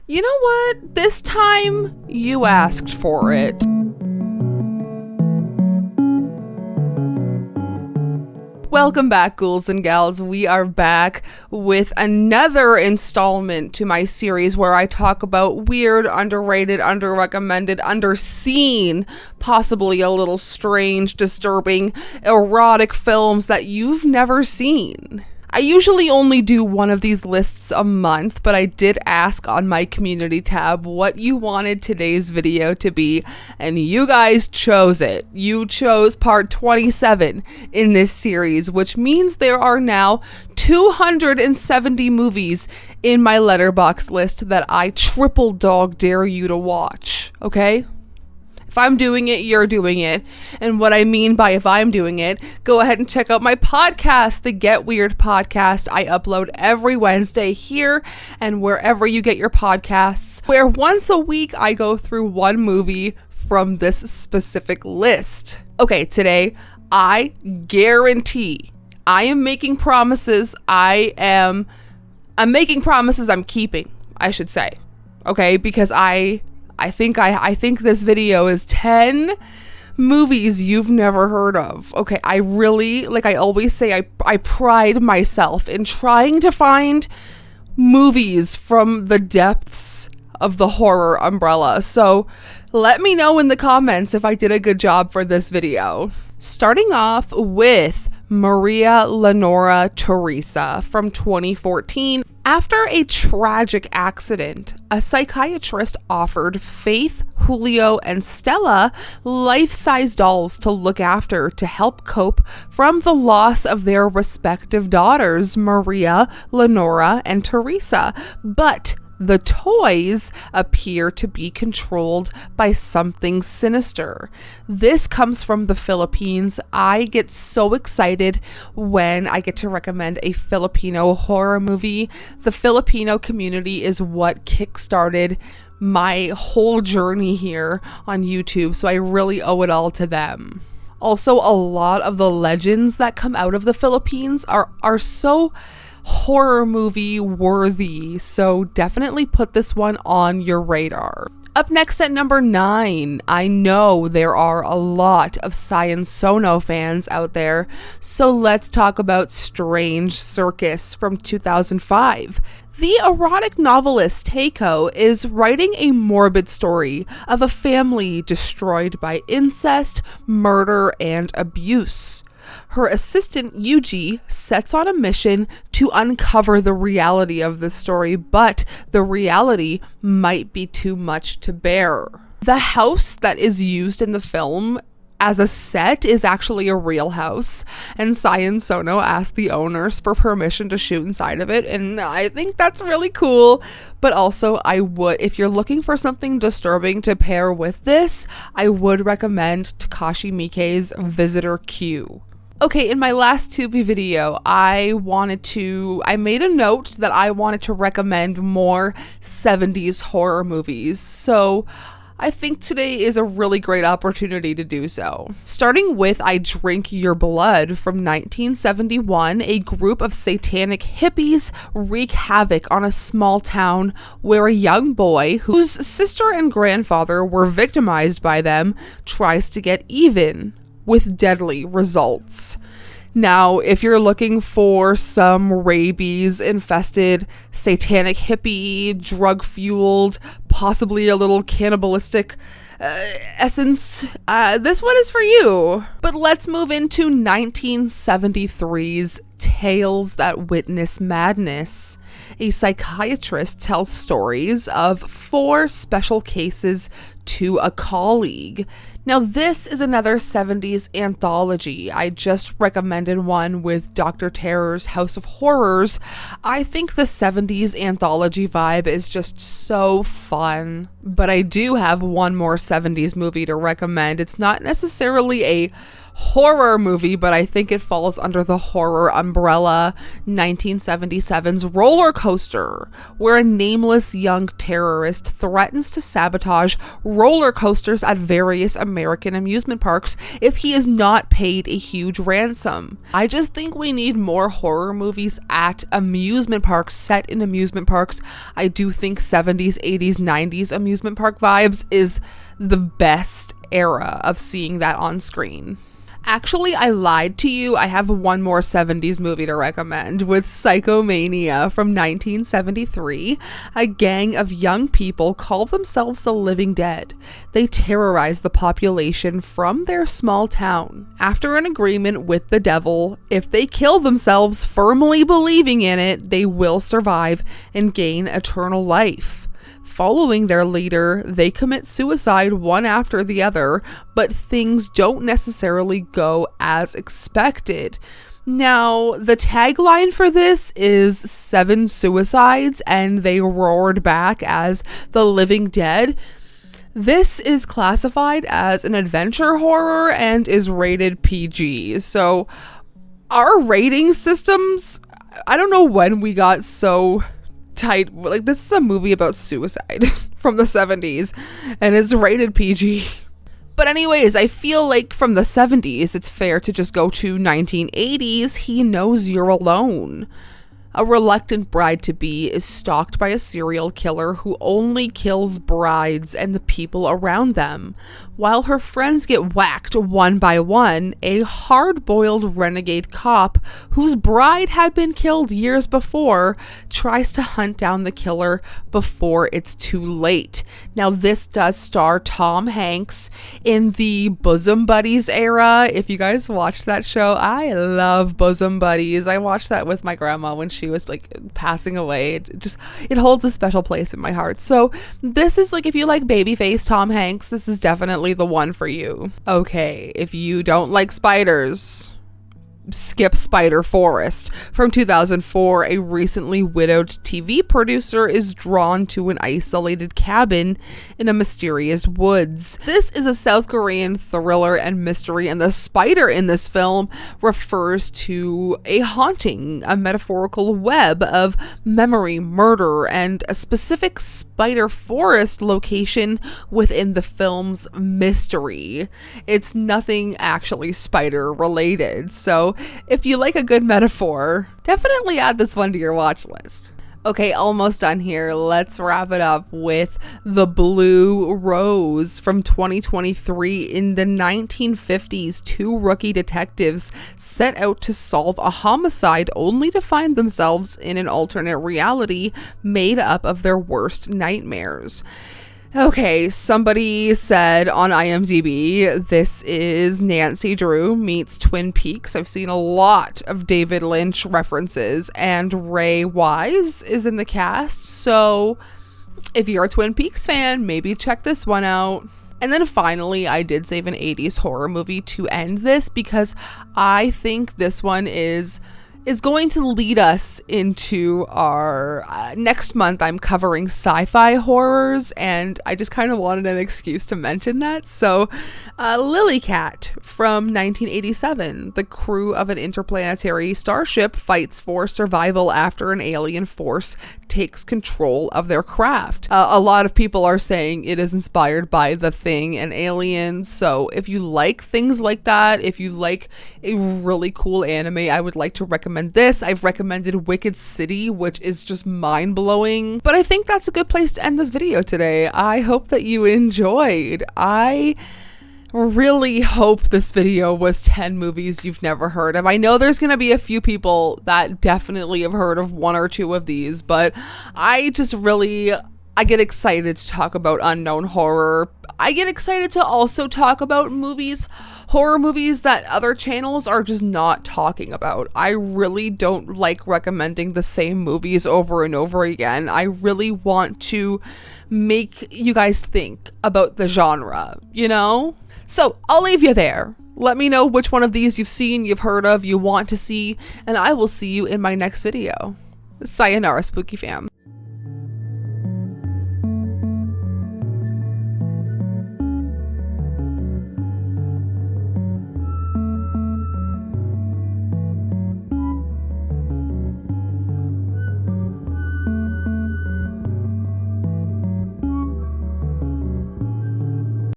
You know what? This time, you asked for it. Welcome back, ghouls and gals. We are back with another installment to my series where I talk about weird, underrated, underrecommended, underseen, possibly a little strange, disturbing, erotic films that you've never seen. I usually only do one of these lists a month, but I did ask on my community tab what you wanted today's video to be, and you guys chose it. You chose part 27 in this series, which means there are now 270 movies in my letterbox list that I triple dog dare you to watch, okay? If I'm doing it, you're doing it. And what I mean by if I'm doing it, go ahead and check out my podcast, the Get Weird podcast. I upload every Wednesday here and wherever you get your podcasts, where once a week I go through one movie from this specific list. Okay, today I guarantee I am making promises. I'm making promises I'm keeping, I should say. Okay, because I think this video is 10 movies you've never heard of. Okay, I really, like I always say, I pride myself in trying to find movies from the depths of the horror umbrella. So let me know in the comments if I did a good job for this video. Starting off with Maria Lenora Theresa from 2014. After a tragic accident, a psychiatrist offered Faith, Julio, and Stella life-size dolls to look after to help cope from the loss of their respective daughters, Maria, Lenora, and Theresa. But the toys appear to be controlled by something sinister. This comes from the Philippines. I get so excited when I get to recommend a Filipino horror movie. The Filipino community is what kickstarted my whole journey here on YouTube, so I really owe it all to them. Also, a lot of the legends that come out of the Philippines are so horror movie worthy, so definitely put this one on your radar. Up next at number 9, I know there are a lot of Science Sono fans out there, so let's talk about Strange Circus from 2005. The erotic novelist Teiko is writing a morbid story of a family destroyed by incest, murder, and abuse. Her assistant, Yuji, sets on a mission to uncover the reality of the story, but the reality might be too much to bear. The house that is used in the film as a set is actually a real house, and Science Sono asked the owners for permission to shoot inside of it, and I think that's really cool. But also, if you're looking for something disturbing to pair with this, I would recommend Takashi Miike's Visitor Q. Okay, in my last Tubi video, I made a note that I wanted to recommend more 70s horror movies, so I think today is a really great opportunity to do so. Starting with I Drink Your Blood from 1971, a group of satanic hippies wreak havoc on a small town where a young boy whose sister and grandfather were victimized by them tries to get even, with deadly results. Now, if you're looking for some rabies-infested, satanic hippie, drug-fueled, possibly a little cannibalistic essence, this one is for you. But let's move into 1973's Tales That Witness Madness. A psychiatrist tells stories of 4 special cases to a colleague. Now, this is another 70s anthology. I just recommended one with Dr. Terror's House of Horrors. I think the 70s anthology vibe is just so fun. But I do have one more 70s movie to recommend. It's not necessarily a horror movie, but I think it falls under the horror umbrella. 1977's Rollercoaster, where a nameless young terrorist threatens to sabotage roller coasters at various American American amusement parks if he is not paid a huge ransom. I just think we need more horror movies at amusement parks, set in amusement parks. I do think 70s, 80s, 90s amusement park vibes is the best era of seeing that on screen. Actually, I lied to you. I have one more 70s movie to recommend with Psychomania from 1973. A gang of young people call themselves the Living Dead. They terrorize the population from their small town. After an agreement with the devil, if they kill themselves firmly believing in it, they will survive and gain eternal life. Following their leader, they commit suicide one after the other, but things don't necessarily go as expected. Now, the tagline for this is 7 suicides and they roared back as the Living Dead. This is classified as an adventure horror and is rated PG. So our rating systems, I don't know when we got so tight. Like, this is a movie about suicide from the 70s and it's rated PG. But anyways, I feel like from the 70s it's fair to just go to 1980s. He Knows You're Alone. A reluctant bride-to-be is stalked by a serial killer who only kills brides and the people around them. While her friends get whacked one by one, a hard-boiled renegade cop whose bride had been killed years before tries to hunt down the killer before it's too late. Now, this does star Tom Hanks in the Bosom Buddies era. If you guys watched that show, I love Bosom Buddies. I watched that with my grandma when she was like passing away. It holds a special place in my heart. So this is like, if you like babyface Tom Hanks, this is definitely the one for you. Okay, if you don't like spiders, skip Spider Forest. From 2004, a recently widowed TV producer is drawn to an isolated cabin in a mysterious woods. This is a South Korean thriller and mystery, and the spider in this film refers to a haunting, a metaphorical web of memory, murder, and a specific spider forest location within the film's mystery. It's nothing actually spider related, so if you like a good metaphor, definitely add this one to your watch list. Okay, almost done here. Let's wrap it up with The Blue Rose from 2023. In the 1950s, 2 rookie detectives set out to solve a homicide only to find themselves in an alternate reality made up of their worst nightmares. Okay, somebody said on IMDb, this is Nancy Drew meets Twin Peaks. I've seen a lot of David Lynch references, and Ray Wise is in the cast. So if you're a Twin Peaks fan, maybe check this one out. And then finally, I did save an 80s horror movie to end this because I think this one is going to lead us into our next month. I'm covering sci-fi horrors, and I just kind of wanted an excuse to mention that. So Lily Cat from 1987. The crew of an interplanetary starship fights for survival after an alien force takes control of their craft. A lot of people are saying it is inspired by The Thing and Aliens. So if you like things like that, if you like a really cool anime, I would like to recommend this. I've recommended Wicked City, which is just mind-blowing. But I think that's a good place to end this video today. I hope that you enjoyed. I really hope this video was 10 movies you've never heard of. I know there's gonna be a few people that definitely have heard of 1 or 2 of these, but I get excited to talk about unknown horror. I get excited to also talk about horror movies that other channels are just not talking about. I really don't like recommending the same movies over and over again. I really want to make you guys think about the genre, you know? So I'll leave you there. Let me know which one of these you've seen, you've heard of, you want to see, and I will see you in my next video. Sayonara, Spooky Fam.